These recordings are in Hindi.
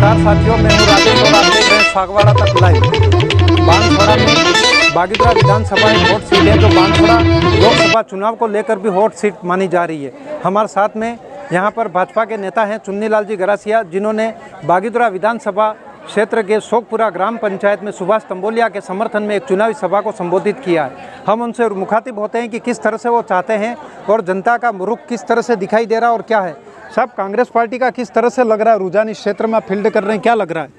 नमस्कार साथियों, मैं हूं राजेश और आप देख रहे हैं फागवाड़ा तक लाइव। बांसवाड़ा में बागीदरा विधानसभा एक हॉट सीट है, जो बांसवाड़ा लोकसभा चुनाव को लेकर भी हॉट सीट मानी जा रही है। हमारे साथ में यहां पर भाजपा के नेता हैं चुन्नीलाल जी गरासिया, जिन्होंने बागीदरा विधानसभा क्षेत्र के शोकपुरा ग्राम पंचायत में सुभाष तंबोलिया के समर्थन में एक चुनावी सभा को संबोधित किया है। हम उनसे मुखातिब होते हैं कि किस तरह से वो चाहते हैं और जनता का रुख किस तरह से दिखाई दे रहा है और क्या है। साहब, कांग्रेस पार्टी का किस तरह से लग रहा है रुझान, इस क्षेत्र में आप फील्ड कर रहे हैं, क्या लग रहा है?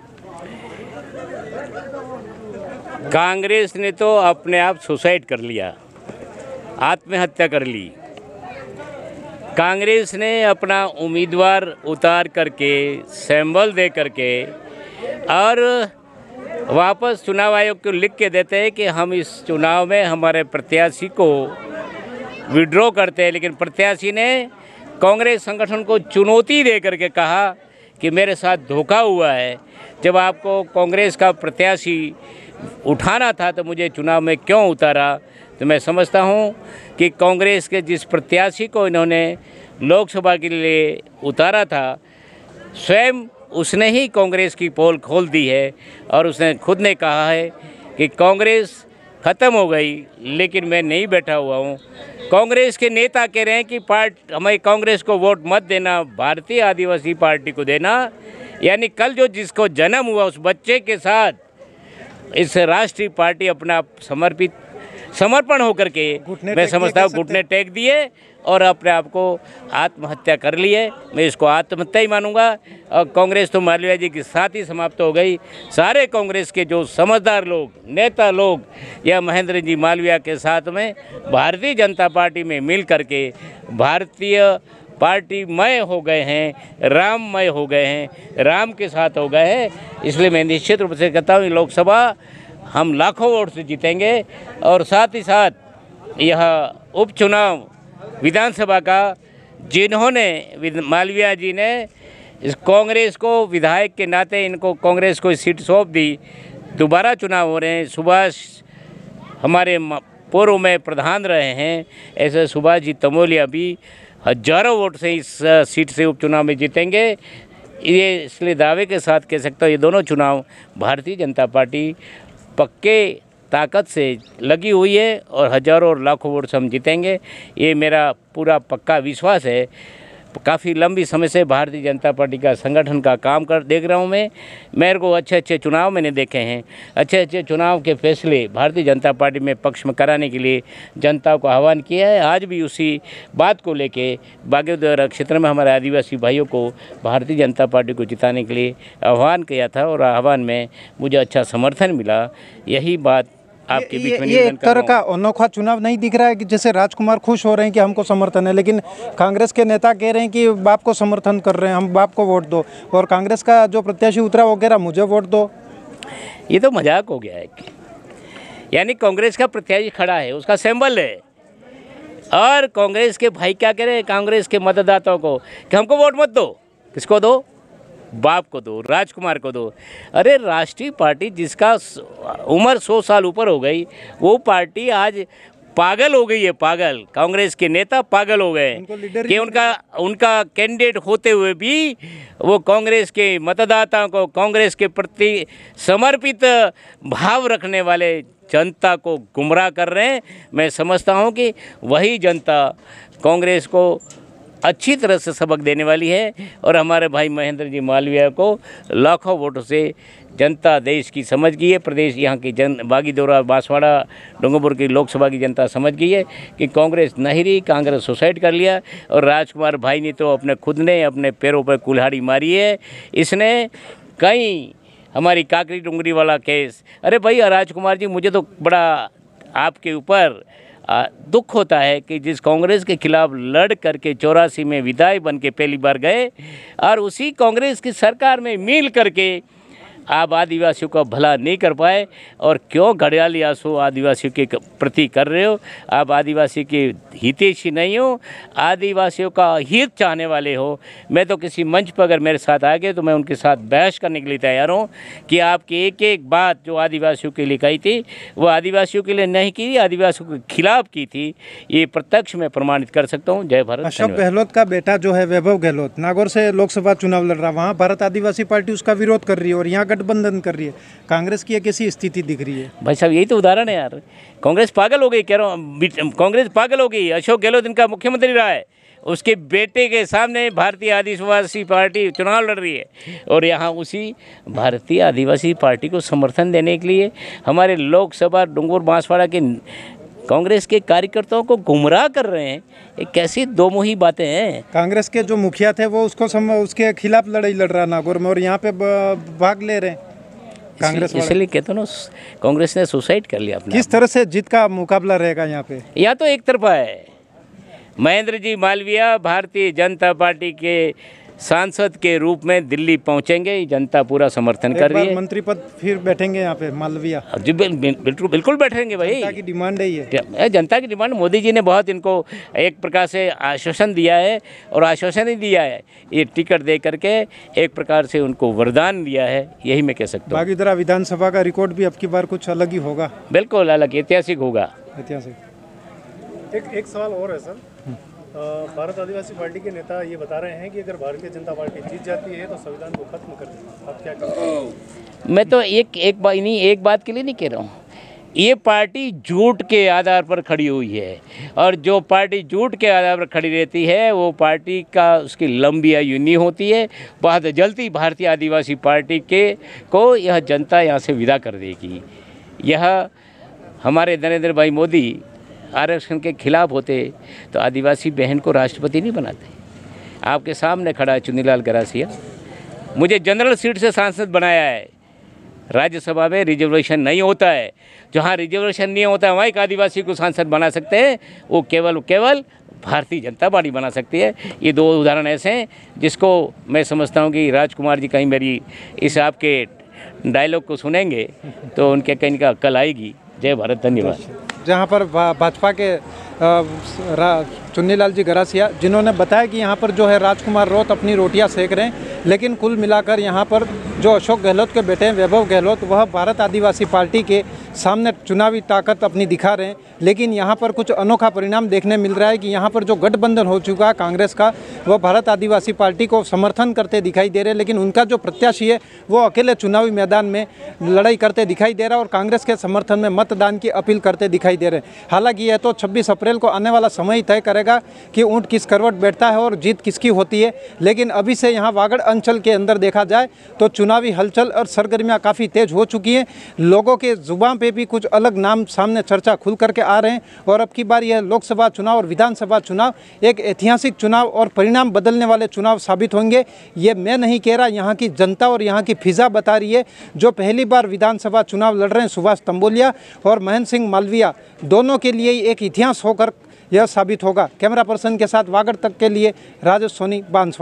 कांग्रेस ने तो अपने आप सुसाइड कर लिया, आत्महत्या कर ली। कांग्रेस ने अपना उम्मीदवार उतार करके, सैंबल दे करके और वापस चुनाव आयोग को लिख के देते हैं कि हम इस चुनाव में हमारे प्रत्याशी को विड्रॉ करते हैं। लेकिन प्रत्याशी ने कांग्रेस संगठन को चुनौती दे करके कहा कि मेरे साथ धोखा हुआ है। जब आपको कांग्रेस का प्रत्याशी उठाना था तो मुझे चुनाव में क्यों उतारा? तो मैं समझता हूं कि कांग्रेस के जिस प्रत्याशी को इन्होंने लोकसभा के लिए उतारा था, स्वयं उसने ही कांग्रेस की पोल खोल दी है और उसने खुद ने कहा है कि कांग्रेस ख़त्म हो गई, लेकिन मैं नहीं बैठा हुआ हूँ। कांग्रेस के नेता कह रहे हैं कि हमें कांग्रेस को वोट मत देना, भारतीय आदिवासी पार्टी को देना। यानी कल जो जिसको जन्म हुआ उस बच्चे के साथ इस राष्ट्रीय पार्टी अपना समर्पण होकर के, मैं समझता हूँ, घुटने टेक दिए और अपने आप को आत्महत्या कर ली है। मैं इसको आत्महत्या ही मानूंगा। और कांग्रेस तो मालवीय जी के साथ ही समाप्त हो गई। सारे कांग्रेस के जो समझदार लोग, नेता लोग या महेंद्र जी मालवीय के साथ में भारतीय जनता पार्टी में मिल करके भारतीय पार्टी मय हो गए हैं, राममय हो गए हैं, राम के साथ हो गए हैं। इसलिए मैं निश्चित रूप से कहता हूँ लोकसभा हम लाखों वोट से जीतेंगे। और साथ ही साथ यह उपचुनाव विधानसभा का, जिन्होंने मालवीय जी ने इस कांग्रेस को विधायक के नाते इनको कांग्रेस को सीट सौंप दी, दोबारा चुनाव हो रहे हैं। सुभाष हमारे पूर्व में प्रधान रहे हैं, ऐसे सुभाष जी तंबोलिया भी हजारों वोट से इस सीट से उपचुनाव में जीतेंगे। ये इसलिए दावे के साथ कह सकता हूँ ये दोनों चुनाव भारतीय जनता पार्टी पक्के ताकत से लगी हुई है और हजारों और लाखों वोट से हम जीतेंगे। ये मेरा पूरा पक्का विश्वास है। काफ़ी लंबी समय से भारतीय जनता पार्टी का संगठन का काम देख रहा हूँ मैं। मेरे को अच्छे चुनाव मैंने देखे हैं। अच्छे चुनाव के फैसले भारतीय जनता पार्टी में पक्ष में कराने के लिए जनता को आह्वान किया है। आज भी उसी बात को लेके बागीदरा क्षेत्र में हमारे आदिवासी भाइयों को भारतीय जनता पार्टी को जिताने के लिए आह्वान किया था और आह्वान में मुझे अच्छा समर्थन मिला। यही बात आपके बीच में ये एक तरह का अनोखा चुनाव नहीं दिख रहा है कि जैसे राजकुमार खुश हो रहे हैं कि हमको समर्थन है, लेकिन कांग्रेस के नेता कह रहे हैं कि बाप को समर्थन कर रहे हैं, हम बाप को वोट दो, और कांग्रेस का जो प्रत्याशी उतरा वो कह रहा मुझे वोट दो। ये तो मजाक हो गया है। यानी कांग्रेस का प्रत्याशी खड़ा है, उसका सिंबल है, और कांग्रेस के भाई क्या कह रहे हैं कांग्रेस के मतदाताओं को कि हमको वोट मत दो। किसको दो? बाप को दो, राजकुमार को दो। अरे राष्ट्रीय पार्टी जिसका उम्र 100 साल ऊपर हो गई, वो पार्टी आज पागल हो गई है। पागल कांग्रेस के नेता पागल हो गए कि उनका कैंडिडेट होते हुए भी वो कांग्रेस के मतदाताओं को, कांग्रेस के प्रति समर्पित भाव रखने वाले जनता को गुमराह कर रहे हैं। मैं समझता हूँ कि वही जनता कांग्रेस को अच्छी तरह से सबक देने वाली है और हमारे भाई महेंद्र जी मालवीय को लाखों वोटों से जनता देश की समझ गई है। प्रदेश यहाँ की बागीदरा, बांसवाड़ा, डूंगरपुर की लोकसभा की जनता समझ गई है कि कांग्रेस नहीं रही, कांग्रेस सुसाइड कर लिया। और राजकुमार भाई ने तो खुद ने अपने पैरों पर कुल्हाड़ी मारी है। इसने कई हमारी काकरी डुंगरी वाला केस, अरे भाई राजकुमार जी, मुझे तो बड़ा आपके ऊपर दुख होता है कि जिस कांग्रेस के खिलाफ लड़ करके 84 में विधायक बन के पहली बार गए और उसी कांग्रेस की सरकार में मिल करके आप आदिवासियों का भला नहीं कर पाए और क्यों घड़ियाली आंसू आदिवासियों के प्रति कर रहे हो। आप आदिवासी के हितैषी नहीं हो, आदिवासियों का हित चाहने वाले हो। मैं तो किसी मंच पर अगर मेरे साथ आ गए तो मैं उनके साथ बहस करने के लिए तैयार हूँ कि आपकी एक एक बात जो आदिवासियों के लिए कही थी वो आदिवासियों के लिए नहीं की, आदिवासियों के खिलाफ की थी। ये प्रत्यक्ष में प्रमाणित कर सकता हूँ। जय भारत। अशोक गहलोत का बेटा जो है वैभव गहलोत नागौर से लोकसभा चुनाव लड़ रहा, वहाँ भारत आदिवासी पार्टी उसका विरोध कर रही है और यहाँ गठबंधन कर रही है। कांग्रेस की एक ऐसी स्थिति दिख रही है। भाई साहब यही तो उदाहरण है यार। कांग्रेस पागल हो गई, कह रहा हूँ कांग्रेस पागल हो गई। अशोक गहलोत इनका मुख्यमंत्री रहा है, उसके बेटे के सामने भारतीय आदिवासी पार्टी चुनाव लड़ रही है और यहाँ उसी भारतीय आदिवासी पार्टी को समर्थन देने के लिए हमारे लोकसभा डूंगरपुर बांसवाड़ा के कांग्रेस के कार्यकर्ताओं को गुमराह कर रहे हैं। ये कैसी दोमुही बातें हैं। कांग्रेस के जो मुखिया थे वो उसके खिलाफ लड़ाई लड़ रहा नागौर में और यहाँ पे भाग ले रहे हैं कांग्रेस। इसलिए कहते हो ना, कांग्रेस ने सुसाइड कर लिया अपना। किस तरह से जीत का मुकाबला रहेगा यहाँ पे? या तो एक तरफा है। महेंद्र जी मालवीय भारतीय जनता पार्टी के सांसद के रूप में दिल्ली पहुंचेंगे, जनता पूरा समर्थन कर रही है। मंत्री पद फिर बैठेंगे यहाँ पे मालवीय जी बिल्कुल बैठेंगे भाई। जनता की डिमांड है ये। जनता की डिमांड। मोदी जी ने बहुत इनको एक प्रकार से आश्वासन दिया है और आश्वासन ही दिया है, ये टिकट दे करके एक प्रकार से उनको वरदान दिया है, यही मैं कह सकता हूँ। बागीधरा विधानसभा का रिकॉर्ड भी अब की बार कुछ अलग ही होगा। बिल्कुल अलग, ऐतिहासिक होगा। ऐतिहासिक। एक सवाल और है सर। भारत आदिवासी पार्टी के नेता ये बता रहे हैं कि अगर भारतीय जनता पार्टी जीत जाती है तो संविधान को खत्म कर देगी। आप क्या कहते हैं? मैं तो एक बात के लिए नहीं कह रहा हूँ। ये पार्टी झूठ के आधार पर खड़ी हुई है और जो पार्टी झूठ के आधार पर खड़ी रहती है वो पार्टी का उसकी लंबी आयु नहीं होती है। बहुत जल्दी भारतीय आदिवासी पार्टी को यह जनता यहाँ से विदा कर देगी। यह हमारे नरेंद्र भाई मोदी आरक्षण के खिलाफ होते तो आदिवासी बहन को राष्ट्रपति नहीं बनाते। आपके सामने खड़ा है चुन्नीलाल गरासिया, मुझे जनरल सीट से सांसद बनाया है। राज्यसभा में रिजर्वेशन नहीं होता है, जहाँ रिजर्वेशन नहीं होता है वहाँ एक आदिवासी को सांसद बना सकते हैं, वो केवल भारतीय जनता पार्टी बना सकती है। ये दो उदाहरण ऐसे हैं जिसको मैं समझता हूँ कि राजकुमार जी कहीं मेरी इस आपके डायलॉग को सुनेंगे तो उनके कहीं का अक्ल आएगी। जय भारत। धन्यवाद। जहाँ पर भाजपा के चुन्नीलाल जी गरासिया जिन्होंने बताया कि यहाँ पर जो है राजकुमार रोत अपनी रोटियाँ सेक रहे हैं, लेकिन कुल मिलाकर यहाँ पर जो अशोक गहलोत के बेटे हैं वैभव गहलोत वह भारत आदिवासी पार्टी के सामने चुनावी ताकत अपनी दिखा रहे हैं। लेकिन यहाँ पर कुछ अनोखा परिणाम देखने मिल रहा है कि यहाँ पर जो गठबंधन हो चुका है कांग्रेस का, वह भारत आदिवासी पार्टी को समर्थन करते दिखाई दे रहे हैं, लेकिन उनका जो प्रत्याशी है वो अकेले चुनावी मैदान में लड़ाई करते दिखाई दे रहा है और कांग्रेस के समर्थन में मतदान की अपील करते दिखाई दे रहे हैं। हालांकि यह तो 26 अप्रैल को आने वाला समय ही तय करेगा कि ऊँट किस करवट बैठता है और जीत किसकी होती है। लेकिन अभी से यहाँ वागड़ अंचल के अंदर देखा जाए तो चुनावी हलचल और सरगर्मियाँ काफ़ी तेज हो चुकी हैं। लोगों के जुबान पे भी कुछ अलग नाम सामने चर्चा खुल करके आ रहे हैं और अब की बार यह लोकसभा चुनाव और विधानसभा चुनाव एक ऐतिहासिक चुनाव और परिणाम बदलने वाले चुनाव साबित होंगे। ये मैं नहीं कह रहा, यहाँ की जनता और यहाँ की फिजा बता रही है। जो पहली बार विधानसभा चुनाव लड़ रहे हैं सुभाष तंबोलिया और महेंद्र सिंह मालवीय, दोनों के लिए एक इतिहास होकर यह साबित होगा। कैमरा पर्सन के साथ वागड़ तक के लिए राजेश सोनी, बांसवाड़ा।